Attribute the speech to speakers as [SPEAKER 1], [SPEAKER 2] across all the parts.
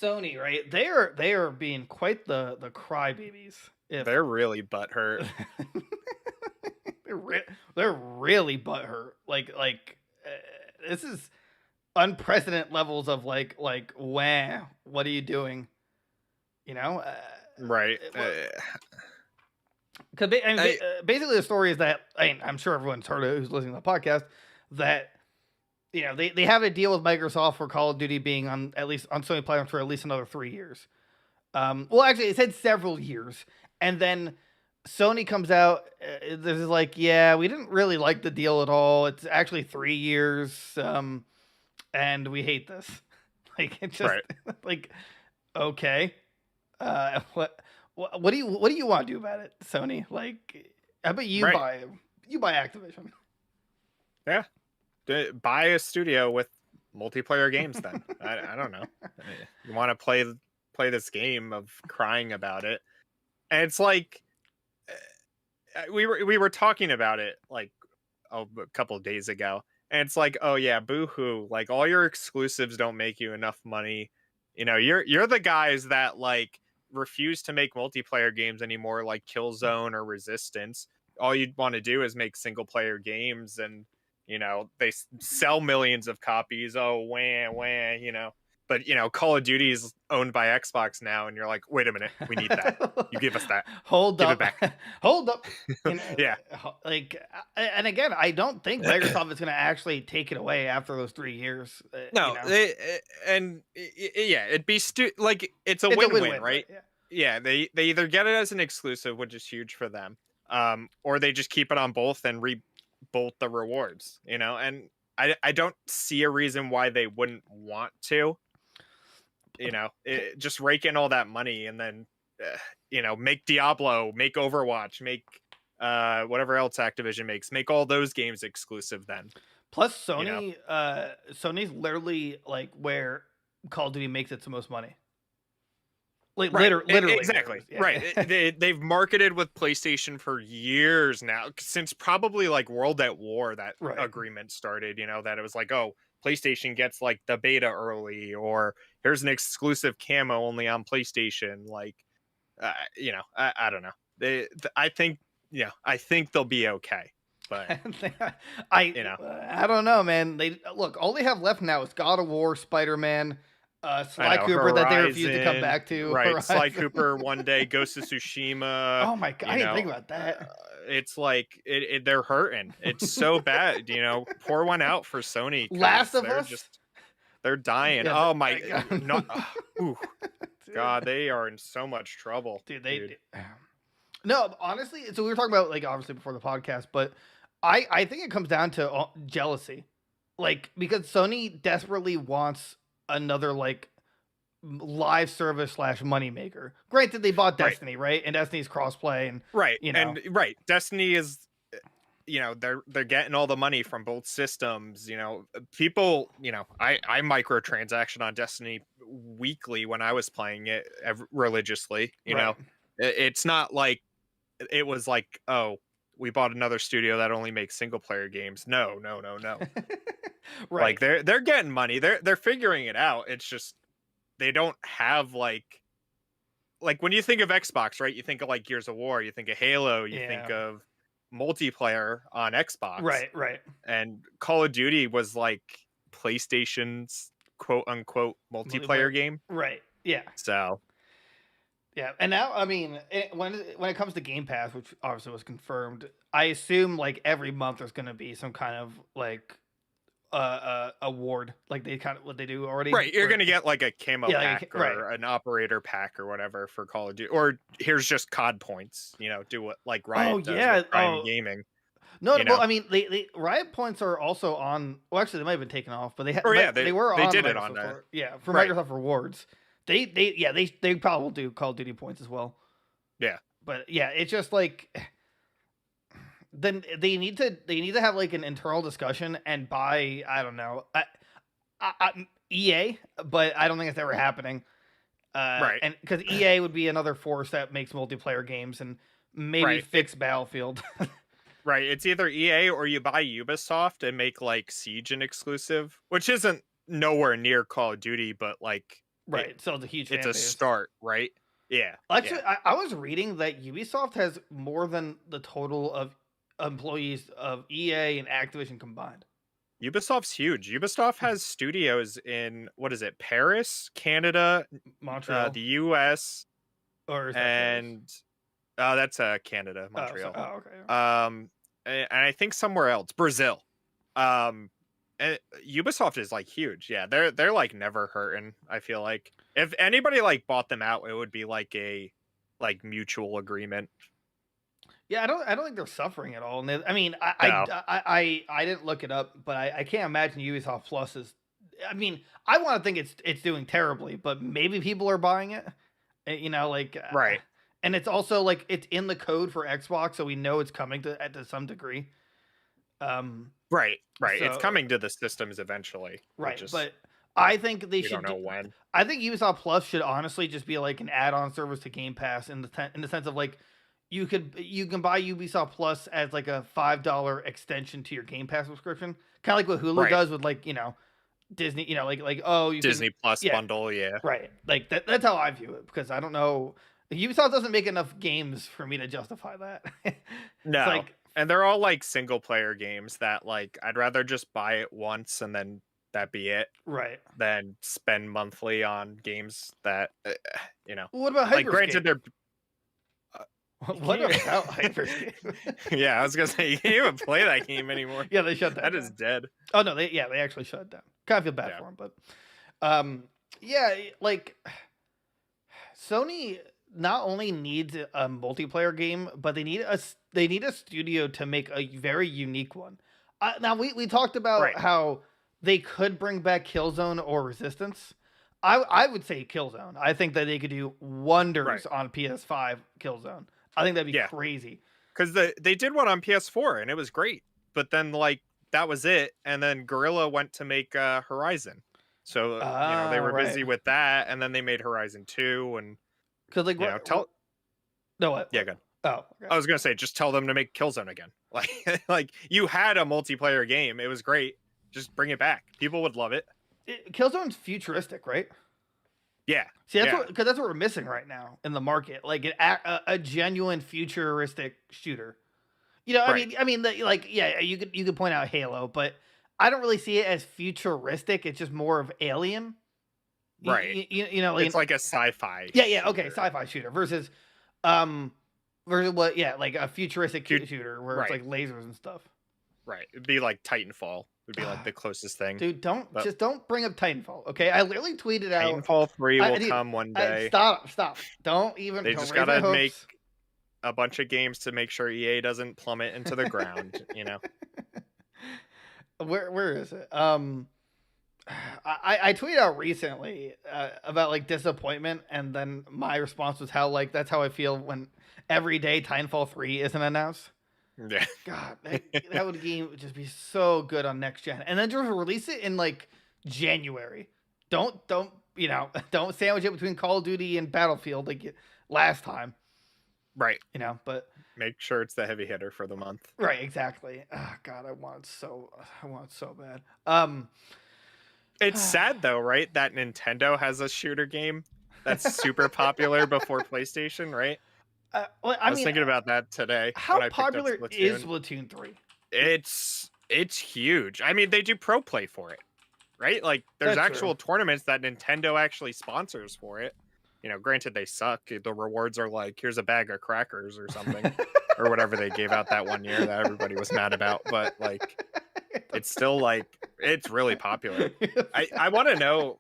[SPEAKER 1] Sony, right? They are being quite the crybabies. If
[SPEAKER 2] They're really butthurt.
[SPEAKER 1] they're they're really butthurt. This is unprecedented levels of wah, what are you doing? You know,
[SPEAKER 2] Right.
[SPEAKER 1] because
[SPEAKER 2] I
[SPEAKER 1] basically the story is that I'm sure everyone's heard it who's listening to the podcast that they have a deal with Microsoft for Call of Duty being on at least on Sony platforms for at least another 3 years. Well, actually, it said several years, and then Sony comes out. This is like, yeah, we didn't really like the deal at all. It's actually 3 years, and we hate this. Like, it's just
[SPEAKER 2] right.
[SPEAKER 1] like, okay, what do you want to do about it, Sony? Like, how about
[SPEAKER 2] Right.
[SPEAKER 1] you buy Activision?
[SPEAKER 2] Yeah. Buy a studio with multiplayer games then. I don't know. You want to play this game of crying about it. And it's like we were talking about it like a couple of days ago. And it's like, "Oh yeah, boo-hoo. Like all your exclusives don't make you enough money. You're the guys that like refuse to make multiplayer games anymore like Killzone or Resistance. All you'd want to do is make single player games and they sell millions of copies. Oh, wah, wah. But Call of Duty is owned by Xbox now, and you're like, wait a minute, we need that. You give us that.
[SPEAKER 1] Hold
[SPEAKER 2] Give it
[SPEAKER 1] up,
[SPEAKER 2] back.
[SPEAKER 1] hold up.
[SPEAKER 2] Yeah.
[SPEAKER 1] And again, I don't think Microsoft is going to actually take it away after those 3 years.
[SPEAKER 2] No, yeah, it'd be like it's a
[SPEAKER 1] It's a
[SPEAKER 2] win-win,
[SPEAKER 1] win-win, right?
[SPEAKER 2] right?
[SPEAKER 1] Yeah.
[SPEAKER 2] Yeah, they either get it as an exclusive, which is huge for them, or they just keep it on both and bolt the rewards, and I don't see a reason why they wouldn't want to, just rake in all that money and then, make Diablo, make Overwatch, make whatever else Activision makes, make all those games exclusive then,
[SPEAKER 1] Plus,
[SPEAKER 2] you know.
[SPEAKER 1] Sony's literally like where Call of Duty makes its most money. Like
[SPEAKER 2] Right,
[SPEAKER 1] literally, where it
[SPEAKER 2] exactly,
[SPEAKER 1] is. Yeah,
[SPEAKER 2] right.
[SPEAKER 1] yeah.
[SPEAKER 2] They've marketed with PlayStation for years now, since probably like World at War, that
[SPEAKER 1] Right.
[SPEAKER 2] agreement started. That it was like, oh, PlayStation gets like the beta early, or here's an exclusive camo only on PlayStation. Like, I don't know. I think, I think they'll be okay, but
[SPEAKER 1] I
[SPEAKER 2] you know,
[SPEAKER 1] I don't know, man. They look all they have left now is God of War, Spider Man,
[SPEAKER 2] I
[SPEAKER 1] Sly
[SPEAKER 2] know
[SPEAKER 1] Cooper that they refuse to come
[SPEAKER 2] Horizon,
[SPEAKER 1] back to.
[SPEAKER 2] right? Sly
[SPEAKER 1] Horizon.
[SPEAKER 2] Cooper one day, Ghost of Tsushima.
[SPEAKER 1] Oh my god, I
[SPEAKER 2] You
[SPEAKER 1] didn't
[SPEAKER 2] know,
[SPEAKER 1] think about that.
[SPEAKER 2] it's like they're hurting. It's so bad. Pour one out for Sony
[SPEAKER 1] Last
[SPEAKER 2] because
[SPEAKER 1] of Us.
[SPEAKER 2] they're dying.
[SPEAKER 1] Yeah,
[SPEAKER 2] Oh my, not.
[SPEAKER 1] God.
[SPEAKER 2] Ooh,
[SPEAKER 1] Dude,
[SPEAKER 2] God, they are in so much trouble,
[SPEAKER 1] dude,
[SPEAKER 2] dude.
[SPEAKER 1] no, honestly. So we were talking about like obviously before the podcast, but I think it comes down to jealousy, like because Sony desperately wants another like live service slash moneymaker. Granted, they bought
[SPEAKER 2] Right,
[SPEAKER 1] Destiny, right? And Destiny's crossplay, and
[SPEAKER 2] right,
[SPEAKER 1] you know,
[SPEAKER 2] and right. Destiny is they're getting all the money from both systems. People, I microtransaction on Destiny weekly when I was playing it religiously.
[SPEAKER 1] right,
[SPEAKER 2] It's not like it was like, oh, we bought another studio that only makes single player games. No, no, no, no. Like
[SPEAKER 1] right,
[SPEAKER 2] they're getting money. They're figuring it out. It's just they don't have like when you think of Xbox, right? You think of like Gears of War, you think of Halo, you think
[SPEAKER 1] yeah,
[SPEAKER 2] of multiplayer on Xbox,
[SPEAKER 1] right, right,
[SPEAKER 2] and Call of Duty was like PlayStation's quote unquote
[SPEAKER 1] multiplayer,
[SPEAKER 2] multiplayer game.
[SPEAKER 1] right, yeah.
[SPEAKER 2] So,
[SPEAKER 1] Yeah, and now I mean, when it comes to Game Pass, which obviously was confirmed, I assume like every month there's going to be some kind of like award, like they kind of what they do already.
[SPEAKER 2] right, you're gonna get like a camo
[SPEAKER 1] Yeah,
[SPEAKER 2] pack
[SPEAKER 1] right.
[SPEAKER 2] or an operator pack or whatever for Call of Duty, or here's just COD points. Do what like
[SPEAKER 1] Oh
[SPEAKER 2] Riot does with
[SPEAKER 1] yeah.
[SPEAKER 2] Prime
[SPEAKER 1] Oh
[SPEAKER 2] Gaming.
[SPEAKER 1] no.
[SPEAKER 2] You
[SPEAKER 1] Well,
[SPEAKER 2] know,
[SPEAKER 1] I mean, they Riot points are also on. Well, actually, they might have been taken off, but
[SPEAKER 2] or yeah,
[SPEAKER 1] they were
[SPEAKER 2] they
[SPEAKER 1] on
[SPEAKER 2] did it on
[SPEAKER 1] Microsoft for yeah for
[SPEAKER 2] right,
[SPEAKER 1] Microsoft Rewards. They probably will do Call of Duty points as well.
[SPEAKER 2] yeah,
[SPEAKER 1] But yeah, it's just like then they need to have like an internal discussion and buy I don't know EA, but I don't think it's ever happening.
[SPEAKER 2] right,
[SPEAKER 1] And because EA would be another force that makes multiplayer games and maybe
[SPEAKER 2] right.
[SPEAKER 1] fix Battlefield.
[SPEAKER 2] Right, it's either EA or you buy Ubisoft and make like Siege an exclusive, which isn't nowhere near Call of Duty, but like
[SPEAKER 1] Right. So it's a huge
[SPEAKER 2] It's
[SPEAKER 1] fan
[SPEAKER 2] a
[SPEAKER 1] base.
[SPEAKER 2] start, right? Yeah.
[SPEAKER 1] Actually,
[SPEAKER 2] Yeah.
[SPEAKER 1] I was reading that Ubisoft has more than the total of employees of EA and Activision combined.
[SPEAKER 2] Ubisoft's huge. Ubisoft has studios in what is it? Paris, Canada,
[SPEAKER 1] Montreal,
[SPEAKER 2] the US,
[SPEAKER 1] or is that Paris?
[SPEAKER 2] and that's Canada,
[SPEAKER 1] Oh, so,
[SPEAKER 2] Montreal.
[SPEAKER 1] oh, okay.
[SPEAKER 2] And I think somewhere else, Brazil. Um, Ubisoft is like huge. Yeah, they're like never hurting. I feel like if anybody like bought them out, it would be like a like mutual agreement.
[SPEAKER 1] Yeah, I don't think they're suffering at all. And I mean,
[SPEAKER 2] No,
[SPEAKER 1] I didn't look it up, but I can't imagine Ubisoft Plus is. I mean, I want to think it's doing terribly, but maybe people are buying it. You know, like,
[SPEAKER 2] right,
[SPEAKER 1] and it's also like it's in the code for Xbox, so we know it's coming to some degree. Um,
[SPEAKER 2] right. It's
[SPEAKER 1] so
[SPEAKER 2] coming to the systems eventually. It
[SPEAKER 1] right,
[SPEAKER 2] just
[SPEAKER 1] but I think they
[SPEAKER 2] we don't
[SPEAKER 1] should.
[SPEAKER 2] know when.
[SPEAKER 1] I think Ubisoft Plus should honestly just be like an add-on service to Game Pass in the sense of like you can buy Ubisoft Plus as like a $5 extension to your Game Pass subscription, kind of like what Hulu
[SPEAKER 2] Right,
[SPEAKER 1] does with like Disney. Like oh you can
[SPEAKER 2] Disney Plus
[SPEAKER 1] yeah
[SPEAKER 2] bundle. Yeah,
[SPEAKER 1] right like that's how I view it because I don't know Ubisoft doesn't make enough games for me to justify that. It's
[SPEAKER 2] no,
[SPEAKER 1] like
[SPEAKER 2] and they're all like single player games that like I'd rather just buy it once and then that be it
[SPEAKER 1] right.
[SPEAKER 2] than spend monthly on games that you know.
[SPEAKER 1] What about
[SPEAKER 2] Like granted,
[SPEAKER 1] Hyperscape?
[SPEAKER 2] they're you
[SPEAKER 1] What
[SPEAKER 2] can't
[SPEAKER 1] about Hyperscape?
[SPEAKER 2] yeah, I was gonna say you can't even play that game anymore.
[SPEAKER 1] Yeah, they shut that
[SPEAKER 2] That is
[SPEAKER 1] down.
[SPEAKER 2] dead.
[SPEAKER 1] Oh no, they actually shut it down. Kind of feel bad
[SPEAKER 2] Yeah.
[SPEAKER 1] for them, but yeah, like Sony not only needs a multiplayer game, but they need a studio to make a very unique one. Now we talked about
[SPEAKER 2] Right.
[SPEAKER 1] how they could bring back Killzone or Resistance. I would say Killzone. I think that they could do wonders
[SPEAKER 2] Right.
[SPEAKER 1] on PS5 Killzone. I think that'd be
[SPEAKER 2] Yeah.
[SPEAKER 1] crazy.
[SPEAKER 2] Because they did one on PS4 and it was great. But then like that was it. And then Gorilla went to make Horizon. So they
[SPEAKER 1] Ah,
[SPEAKER 2] were
[SPEAKER 1] right.
[SPEAKER 2] busy with that, and then they made Horizon 2 and
[SPEAKER 1] Because like
[SPEAKER 2] tell
[SPEAKER 1] no what?
[SPEAKER 2] yeah, good.
[SPEAKER 1] Oh, okay.
[SPEAKER 2] I was gonna say just tell them to make Killzone again. Like like you had a multiplayer game. It was great. Just bring it back. People would love it.
[SPEAKER 1] Killzone's futuristic, right?
[SPEAKER 2] Yeah.
[SPEAKER 1] See, that's
[SPEAKER 2] Yeah.
[SPEAKER 1] what because that's what we're missing right now in the market, like a genuine futuristic shooter.
[SPEAKER 2] Right.
[SPEAKER 1] I mean, yeah, you could point out Halo, but I don't really see it as futuristic. It's just more of Alien.
[SPEAKER 2] Right. It's like a sci-fi.
[SPEAKER 1] yeah, okay,
[SPEAKER 2] shooter.
[SPEAKER 1] sci-fi shooter um, versus what, yeah, like a futuristic
[SPEAKER 2] Fut-
[SPEAKER 1] shooter where it's
[SPEAKER 2] right.
[SPEAKER 1] like lasers and stuff.
[SPEAKER 2] Right. It'd be like Titanfall. Would be like the closest thing.
[SPEAKER 1] Dude,
[SPEAKER 2] But
[SPEAKER 1] just don't bring up Titanfall, okay? I literally tweeted out.
[SPEAKER 2] Titanfall 3 will
[SPEAKER 1] Dude,
[SPEAKER 2] come one day.
[SPEAKER 1] stop. Don't
[SPEAKER 2] They just
[SPEAKER 1] raise my
[SPEAKER 2] gotta make
[SPEAKER 1] hopes.
[SPEAKER 2] a bunch of games to make sure EA doesn't plummet into the ground,
[SPEAKER 1] Where is it? I tweeted out recently about like disappointment, and then my response was how like that's how I feel when every day Titanfall 3 isn't announced.
[SPEAKER 2] Yeah.
[SPEAKER 1] God, that would game would just be so good on next gen, and then just release it in like January. Don't don't sandwich it between Call of Duty and Battlefield like last time.
[SPEAKER 2] Right.
[SPEAKER 1] But
[SPEAKER 2] Make sure it's the heavy hitter for the month.
[SPEAKER 1] right, exactly. Oh, God, I want it so bad.
[SPEAKER 2] It's sad though, right? That Nintendo has a shooter game that's super popular before PlayStation, right?
[SPEAKER 1] Well,
[SPEAKER 2] I was thinking about that today
[SPEAKER 1] how
[SPEAKER 2] when I picked up
[SPEAKER 1] popular
[SPEAKER 2] Splatoon.
[SPEAKER 1] is Splatoon 3?
[SPEAKER 2] It's huge. I mean, they do pro play for it, right? Like there's
[SPEAKER 1] That's
[SPEAKER 2] actual tournaments that Nintendo actually sponsors for it. Granted they suck. The rewards are like here's a bag of crackers or something or whatever they gave out that one year that everybody was mad about, but like it's still like it's really popular. I want to know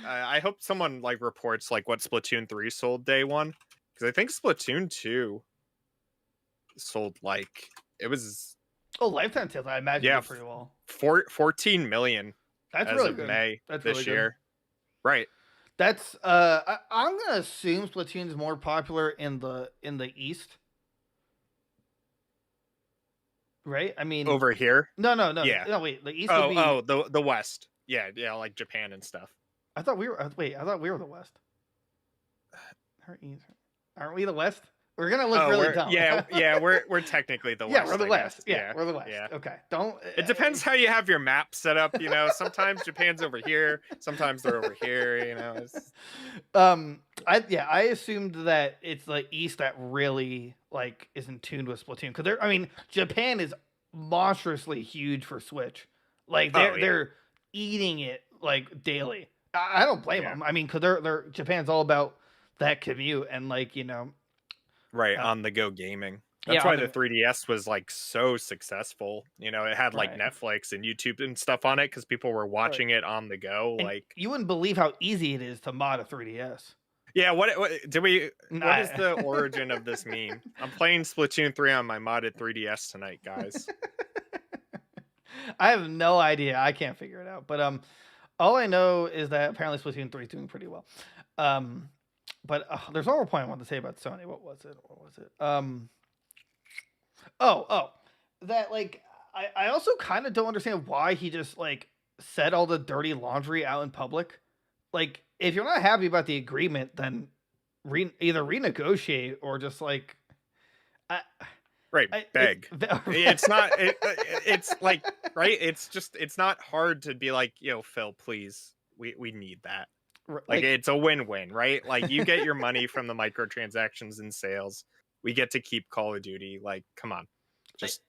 [SPEAKER 2] I hope someone like reports like what Splatoon 3 sold day one because I think Splatoon 2 sold like it was
[SPEAKER 1] Lifetime sales, I imagine did pretty well.
[SPEAKER 2] 14 million
[SPEAKER 1] That's
[SPEAKER 2] as
[SPEAKER 1] really
[SPEAKER 2] of
[SPEAKER 1] good.
[SPEAKER 2] May
[SPEAKER 1] That's
[SPEAKER 2] this
[SPEAKER 1] really
[SPEAKER 2] year.
[SPEAKER 1] good.
[SPEAKER 2] Right.
[SPEAKER 1] That's I'm gonna assume Splatoon's more popular in the East. Right? I mean
[SPEAKER 2] Over here.
[SPEAKER 1] No.
[SPEAKER 2] Yeah.
[SPEAKER 1] No, wait. The East would be
[SPEAKER 2] the West. Yeah, like Japan and stuff.
[SPEAKER 1] I thought we were the West. Aren't we the West? We're gonna look really dumb.
[SPEAKER 2] we're technically the West.
[SPEAKER 1] We're the
[SPEAKER 2] I
[SPEAKER 1] West.
[SPEAKER 2] guess.
[SPEAKER 1] Yeah, we're the West.
[SPEAKER 2] Yeah.
[SPEAKER 1] Okay, don't.
[SPEAKER 2] It depends how you have your map set up. Sometimes Japan's over here, sometimes they're over here.
[SPEAKER 1] I assumed that it's the East that really like is in tune with Splatoon because Japan is monstrously huge for Switch. Like they're eating it like daily. I don't blame them. Because they're Japan's all about that commute and
[SPEAKER 2] right on the go gaming. That's why the 3DS was like so successful. It had like Netflix and YouTube and stuff on it because people were watching it on the go.
[SPEAKER 1] And
[SPEAKER 2] like
[SPEAKER 1] you wouldn't believe how easy it is to mod a 3DS.
[SPEAKER 2] Yeah, what what is the origin of this meme? I'm playing Splatoon 3 on my modded 3DS tonight, guys.
[SPEAKER 1] I have no idea. I can't figure it out. But all I know is that apparently Splatoon 3 is doing pretty well. But there's one more point I wanted to say about Sony. What was it? That like I also kind of don't understand why he just like said all the dirty laundry out in public. Like, if you're not happy about the agreement, then either renegotiate or just like,
[SPEAKER 2] beg. It's not. It's like right. It's not hard to be like, Phil, please, we need that. Like it's a win-win, right? Like you get your money from the microtransactions and sales. We get to keep Call of Duty. Like, come on, just.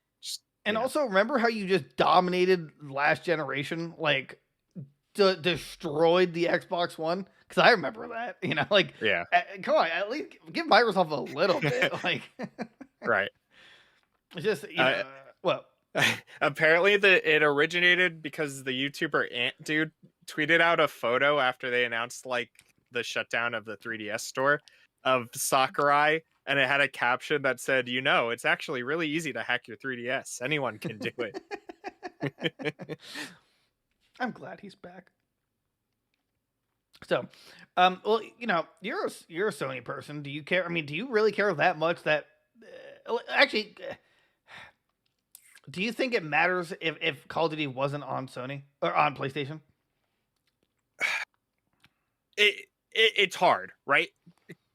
[SPEAKER 1] And also remember how you just dominated last generation, like. Destroyed the Xbox One because I remember that. Come on, at least give Microsoft a little bit. Like,
[SPEAKER 2] right?
[SPEAKER 1] It's just
[SPEAKER 2] apparently it originated because the YouTuber Ant Dude tweeted out a photo after they announced like the shutdown of the 3DS store of Sakurai, and it had a caption that said, "It's actually really easy to hack your 3DS. Anyone can do it."
[SPEAKER 1] I'm glad he's back. So, you're a Sony person. Do you care? Do you really care that much that actually, do you think it matters if Call of Duty wasn't on Sony or on PlayStation?
[SPEAKER 2] It's hard, right?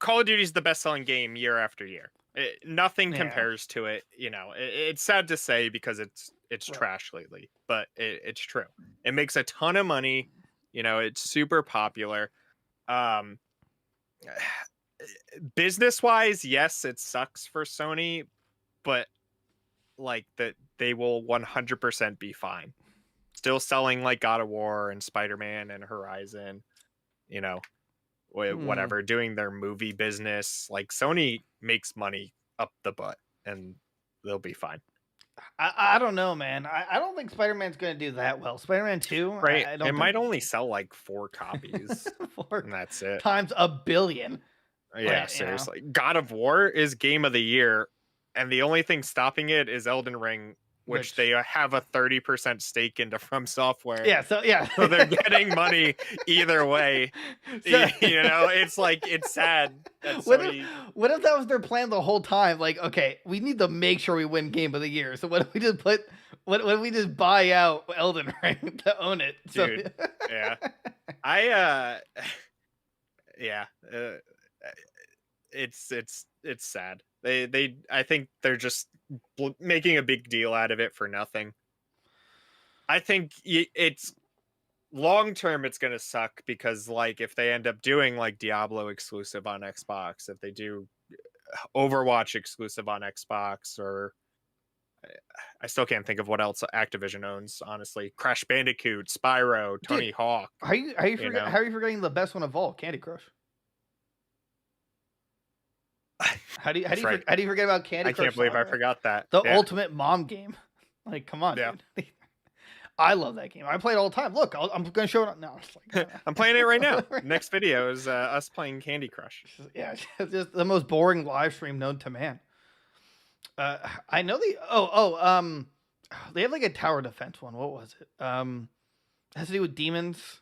[SPEAKER 2] Call of Duty is the best-selling game year after year. Nothing compares to it. It's sad to say because it's trash lately, but it's true. It makes a ton of money. It's super popular. Business-wise, yes, it sucks for Sony, but like that they will 100% be fine. Still selling like God of War and Spider-Man and Horizon, whatever, doing their movie business. Like Sony makes money up the butt and they'll be fine.
[SPEAKER 1] I don't know, man. I don't think Spider-Man's going to do that well. Spider-Man 2,
[SPEAKER 2] right? It might only sell like 4 copies, and that's it.
[SPEAKER 1] Times a billion.
[SPEAKER 2] Yeah, seriously. God of War is game of the year, and the only thing stopping it is Elden Ring, which they have a 30% stake into From Software.
[SPEAKER 1] So
[SPEAKER 2] they're getting money either way. It's like, it's sad.
[SPEAKER 1] What if that was their plan the whole time? Like, okay, we need to make sure we win Game of the Year. So what if we just what if we just buy out Elden Ring to own it?
[SPEAKER 2] Dude, yeah. It's sad. I think they're just making a big deal out of it for nothing. I think it's long term it's going to suck because like if they end up doing like Diablo exclusive on Xbox, if they do Overwatch exclusive on Xbox, or I still can't think of what else Activision owns, honestly. Crash Bandicoot, Spyro, Tony Hawk.
[SPEAKER 1] How are you forgetting the best one of all, Candy Crush? How do you forget about Candy Crush?
[SPEAKER 2] I can't believe I forgot that.
[SPEAKER 1] The ultimate mom game. Like, come on, dude. I love that game. I play it all the time. Look, I'm going to show it. No,
[SPEAKER 2] I'm playing it right now. Next video is us playing Candy Crush.
[SPEAKER 1] Yeah, it's just the most boring live stream known to man. I know they have like a tower defense one. What was it? It has to do with demons.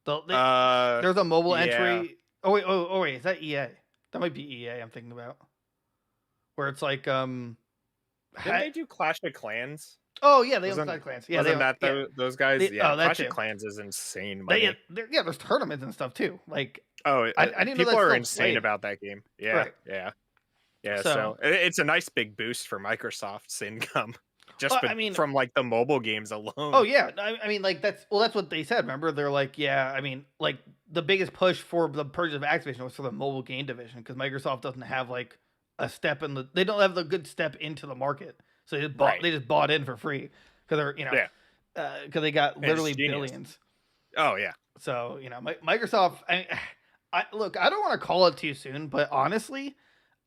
[SPEAKER 1] There's a mobile entry. Oh wait, is that EA? That might be EA I'm thinking about. Where it's like
[SPEAKER 2] didn't they do Clash of Clans?
[SPEAKER 1] Oh yeah, they own Clash of Clans. Yeah,
[SPEAKER 2] those guys? Clash of Clans is insane money.
[SPEAKER 1] There's tournaments and stuff too. Like
[SPEAKER 2] Oh,
[SPEAKER 1] I didn't know
[SPEAKER 2] people
[SPEAKER 1] that's
[SPEAKER 2] are
[SPEAKER 1] still
[SPEAKER 2] insane
[SPEAKER 1] played.
[SPEAKER 2] about that game. Yeah,
[SPEAKER 1] Right.
[SPEAKER 2] yeah, yeah.
[SPEAKER 1] So,
[SPEAKER 2] So it's a nice big boost for Microsoft's income, just
[SPEAKER 1] I mean,
[SPEAKER 2] from like the mobile games
[SPEAKER 1] oh
[SPEAKER 2] alone.
[SPEAKER 1] yeah, I mean, like that's what they said. Remember, they're like, yeah, I mean, like the biggest push for the purchase of Activision was for the mobile game division because Microsoft doesn't have like a step in the, they don't have the good step into the market, so
[SPEAKER 2] Right.
[SPEAKER 1] they just bought in for free because they're
[SPEAKER 2] Yeah.
[SPEAKER 1] because they got
[SPEAKER 2] And it's
[SPEAKER 1] literally
[SPEAKER 2] genius.
[SPEAKER 1] billions.
[SPEAKER 2] Oh yeah.
[SPEAKER 1] So Microsoft. I look, I don't want to call it too soon, but honestly,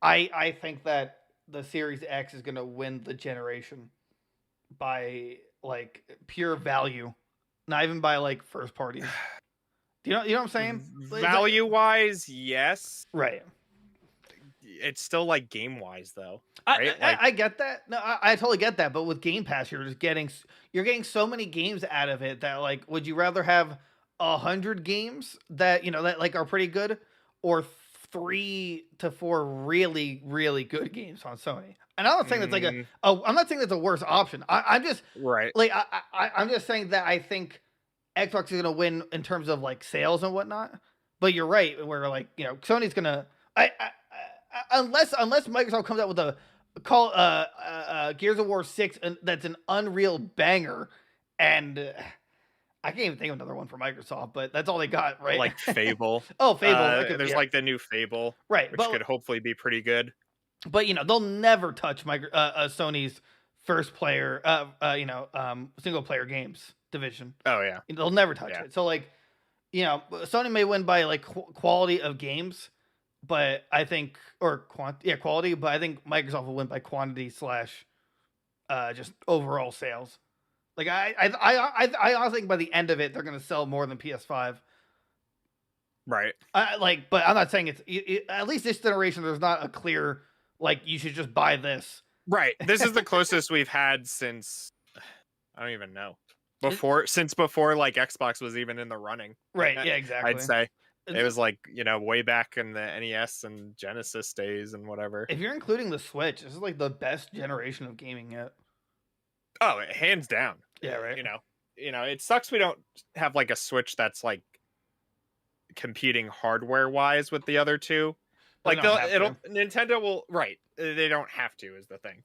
[SPEAKER 1] I think that the Series X is going to win the generation by like pure value, not even by like first parties. You know what I'm saying? It's like,
[SPEAKER 2] Value wise, yes.
[SPEAKER 1] right.
[SPEAKER 2] It's still like game wise though, right? Like
[SPEAKER 1] I get that. No, I totally get that. But with Game Pass, you're getting so many games out of it that like, would you rather have 100 games that that like are pretty good, or 3 to 4 really good games on Sony? And I'm not saying that's like
[SPEAKER 2] mm,
[SPEAKER 1] I'm not saying that's a worse option. I'm just
[SPEAKER 2] right.
[SPEAKER 1] like I'm just saying that I think Xbox is gonna win in terms of like sales and whatnot. But you're right, where like Sony's gonna unless Microsoft comes out with a call Gears of War 6 and that's an unreal banger, and I can't even think of another one for Microsoft, but that's all they got, right?
[SPEAKER 2] Like Fable.
[SPEAKER 1] Oh, Fable, that could,
[SPEAKER 2] There's
[SPEAKER 1] yeah,
[SPEAKER 2] like the new Fable,
[SPEAKER 1] right,
[SPEAKER 2] which could hopefully be pretty good.
[SPEAKER 1] but they'll never touch Sony's first player single player games division.
[SPEAKER 2] Oh yeah.
[SPEAKER 1] They'll never touch
[SPEAKER 2] Yeah.
[SPEAKER 1] it. So like Sony may win by like quality of games, but I think quality, but I think Microsoft will win by quantity slash just overall sales. Like I honestly think by the end of it they're gonna sell more than PS5.
[SPEAKER 2] Right.
[SPEAKER 1] But I'm not saying at least this generation there's not a clear like you should just buy this.
[SPEAKER 2] Right. This is the closest we've had since I don't even know. Since before like Xbox was even in the running.
[SPEAKER 1] Right, yeah, exactly.
[SPEAKER 2] I'd say it was like, way back in the NES and Genesis days and whatever.
[SPEAKER 1] If you're including the Switch, this is like the best generation of gaming yet.
[SPEAKER 2] Oh, hands down.
[SPEAKER 1] Yeah, right.
[SPEAKER 2] It sucks we don't have like a Switch that's like competing hardware wise with the other two. Like Nintendo will, right. They don't have to is the thing.